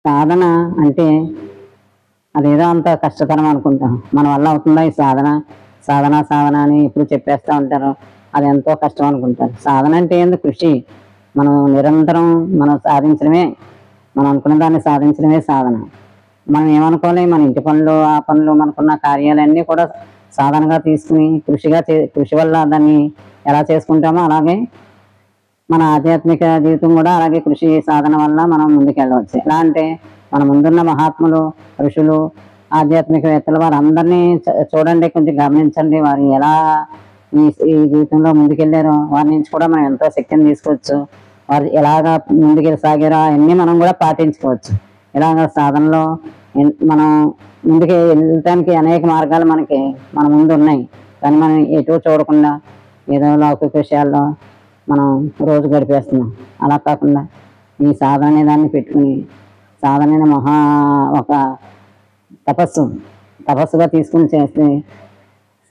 సాధన అంటే అదేదో అంత కష్టతరం అనుకుంటాం. మన వల్ల అవుతుందా ఈ సాధన? సాధన సాధన అని ఎప్పుడు చెప్పేస్తూ ఉంటారు. అది ఎంతో కష్టం అనుకుంటారు. సాధన అంటే ఏంది? కృషి. మనం నిరంతరం మనం సాధించడమే, మనం అనుకున్న దాన్ని సాధించడమే సాధన. మనం ఏమనుకోవాలి, మన ఇంటి పనులు, ఆ పనులు, మనకున్న కార్యాలన్నీ కూడా సాధనగా తీసుకుని కృషి వల్ల దాన్ని ఎలా చేసుకుంటామో అలాగే మన ఆధ్యాత్మిక జీవితం కూడా అలాగే కృషి సాధన వల్ల మనం ముందుకెళ్ళవచ్చు. ఎలా అంటే మన ముందున్న మహాత్ములు, ఋషులు, ఆధ్యాత్మికవేత్తలు వారందరినీ చూడండి, కొంచెం గమనించండి. వారు ఎలా ఈ ఈ జీవితంలో ముందుకెళ్ళారో వారి నుంచి కూడా మనం ఎంతో శక్తిని తీసుకోవచ్చు. వారు ఎలాగా ముందుకు సాగారో అవన్నీ మనం కూడా పాటించుకోవచ్చు. ఇలాగ సాధనలో మనం ముందుకు వెళ్ళటానికి అనేక మార్గాలు మన ముందు ఉన్నాయి. కానీ మనం ఎటు చూడకుండా ఏదో లౌకిక విషయాల్లో మనం రోజు గడిపేస్తున్నాం. అలా కాకుండా ఈ సాధన అనే దాన్ని పెట్టుకుని సాధన ఒక తపస్సుగా తీసుకుని చేస్తే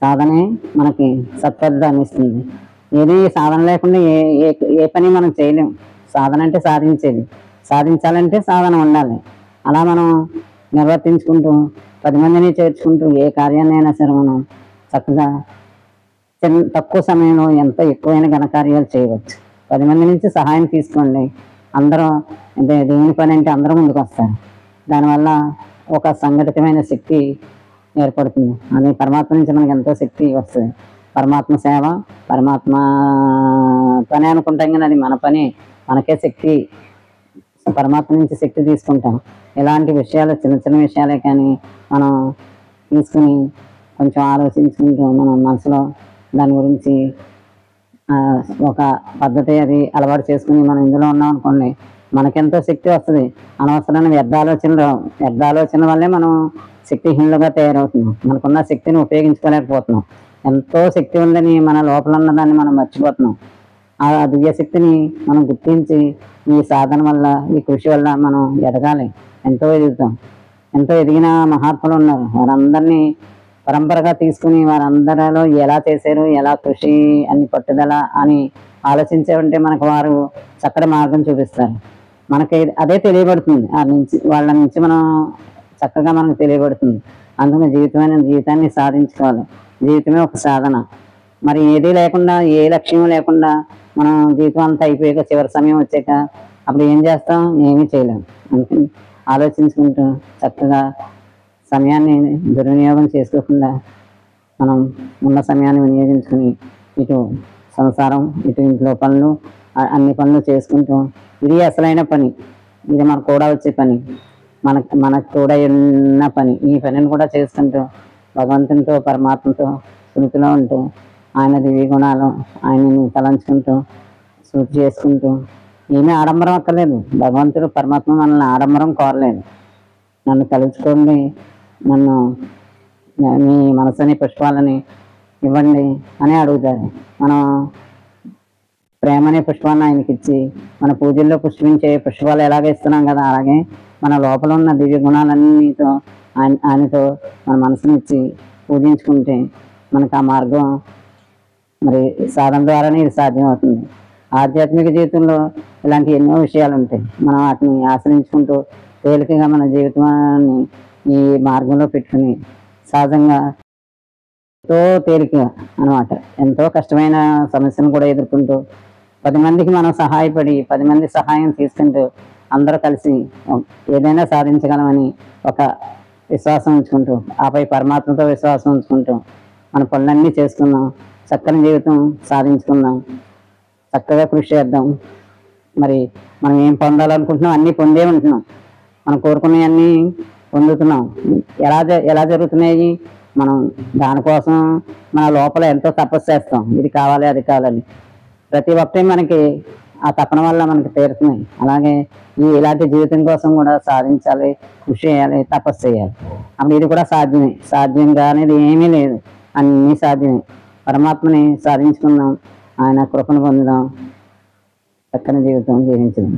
సాధనే మనకి సత్ఫలితాన్ని ఇస్తుంది. ఏది సాధన లేకుండా ఏ ఏ ఏ పని మనం చేయలేం. సాధన అంటే సాధించేది. సాధించాలంటే సాధన ఉండాలి. అలా మనం నిర్వర్తించుకుంటూ 10 మందిని చేర్చుకుంటూ ఏ కార్యాన్నైనా సరే మనం చక్కగా తక్కువ సమయంలో ఎంత ఎక్కువైన ఘనకార్యాలు చేయవచ్చు. 10 మంది నుంచి సహాయం తీసుకోండి. అందరూ అంటే దేవుని పని అంటే అందరూ ముందుకు వస్తారు. దానివల్ల ఒక సంఘటితమైన శక్తి ఏర్పడుతుంది. అది పరమాత్మ నుంచి మనకి ఎంతో శక్తి వస్తుంది. పరమాత్మ సేవ, పరమాత్మ పని అనుకుంటాం కానీ అది మన పని. మనకే శక్తి, పరమాత్మ నుంచి శక్తి తీసుకుంటాం. ఇలాంటి విషయాలు చిన్న చిన్న విషయాలే కానీ మనం తీసుకుని కొంచెం ఆలోచించుకుంటూ మనం మనసులో దాని గురించి ఒక పద్ధతి అది అలవాటు చేసుకుని మనం ఇందులో ఉన్నాం అనుకోండి, మనకెంతో శక్తి వస్తుంది. అనవసరమైన వ్యర్థ ఆలోచన వల్లే మనం శక్తిహీనులుగా తయారవుతున్నాం. మనకున్న శక్తిని ఉపయోగించుకోలేకపోతున్నాం. ఎంతో శక్తి ఉందని మన లోపల ఉన్నదాన్ని మనం మర్చిపోతున్నాం. ఆ దివ్య శక్తిని మనం గుర్తించి ఈ సాధన వల్ల, ఈ కృషి వల్ల మనం ఎదగాలి. ఎంతో ఎదుగుతాం. ఎంతో ఎదిగిన మహాత్ములు ఉన్నారు. వారందరినీ పరంపరగా తీసుకుని వారందరిలో ఎలా చేశారు, ఎలా కృషి అని పట్టుదల అని ఆలోచించే ఉంటే మనకు వారు చక్కటి మార్గం చూపిస్తారు. మనకి అదే తెలియబడుతుంది. వాళ్ళ నుంచి మనం చక్కగా మనకు తెలియబడుతుంది. అందుకని జీవితాన్ని సాధించుకోవాలి. జీవితమే ఒక సాధన. మరి ఏదీ లేకుండా, ఏ లక్ష్యం లేకుండా మనం జీవితం అంతా అయిపోయాక చివరి సమయం వచ్చాక అప్పుడు ఏం చేస్తాం? ఏమీ చేయలేం. అందుకని ఆలోచించుకుంటూ చక్కగా సమయాన్ని దుర్వినియోగం చేసుకోకుండా మనం ఉన్న సమయాన్ని వినియోగించుకుని ఇటు సంసారం, ఇటు ఇంట్లో పనులు, అన్ని పనులు చేసుకుంటూ ఇది అసలైన పని. ఇది మనకు కూడా వచ్చే పని, మనకు కూడా ఉన్న పని. ఈ పనిని కూడా చేసుకుంటూ భగవంతునితో, పరమాత్మతో స్మృతిలో ఉంటూ ఆయన దివ్య గుణాలు ఆయనని తలంచుకుంటూ స్మృతి చేసుకుంటూ ఏమీ ఆడంబరం అక్కర్లేదు. భగవంతుడు, పరమాత్మ మనల్ని ఆడంబరం కోరలేదు. నన్ను తలుచుకోండి, మీ మనసుని పుష్పాలని ఇవ్వండి అని అడుగుతారు. మనం ప్రేమనే పుష్పాన్ని ఆయనకి ఇచ్చి మన పూజల్లో పుష్పించే పుష్పాలు ఎలాగ ఇస్తున్నాం కదా, అలాగే మన లోపల ఉన్న దివ్య గుణాలన్నీతో ఆయనతో మన మనసునిచ్చి పూజించుకుంటే మనకు ఆ మార్గం మరి సాధన ద్వారానే ఇది సాధ్యం అవుతుంది. ఆధ్యాత్మిక జీవితంలో ఇలాంటి ఎన్నో విషయాలు ఉంటాయి. మనం వాటిని ఆశ్రయించుకుంటూ తేలికగా మన జీవితాన్ని ఈ మార్గంలో పెట్టుకుని సహజంగా ఎంతో తేలికగా అనమాట ఎంతో కష్టమైన సమస్యను కూడా ఎదుర్కొంటూ 10 మందికి మనం సహాయపడి 10 మంది సహాయం తీసుకుంటూ అందరూ కలిసి ఏదైనా సాధించగలమని ఒక విశ్వాసం ఉంచుకుంటూ, ఆపై పరమాత్మతో విశ్వాసం ఉంచుకుంటూ మన పనులన్నీ చేసుకుందాం. చక్కని జీవితం సాధించుకుందాం. చక్కగా కృషి చేద్దాం. మరి మనం ఏం పొందాలనుకుంటున్నాం అన్నీ పొందే ఉంటున్నాం. మనం కోరుకునేవన్నీ పొందుతున్నాం. ఎలా జరుగుతున్నాయి? మనం దానికోసం మన లోపల ఎంతో తపస్సు చేస్తాం. ఇది కావాలి, అది కావాలని. ప్రతి ఒక్కటి మనకి ఆ తపన వల్ల మనకి తీరుతున్నాయి. అలాగే ఇలాంటి జీవితం కోసం కూడా సాధించాలి, కృషి చేయాలి, తపస్సు చేయాలి. అప్పుడు ఇది కూడా సాధ్యంగా అనేది ఏమీ లేదు. అన్నీ సాధ్యమే. పరమాత్మని సాధించుకుందాం. ఆయన కృపను పొందుదాం. చక్కని జీవితం జీవించుదాం.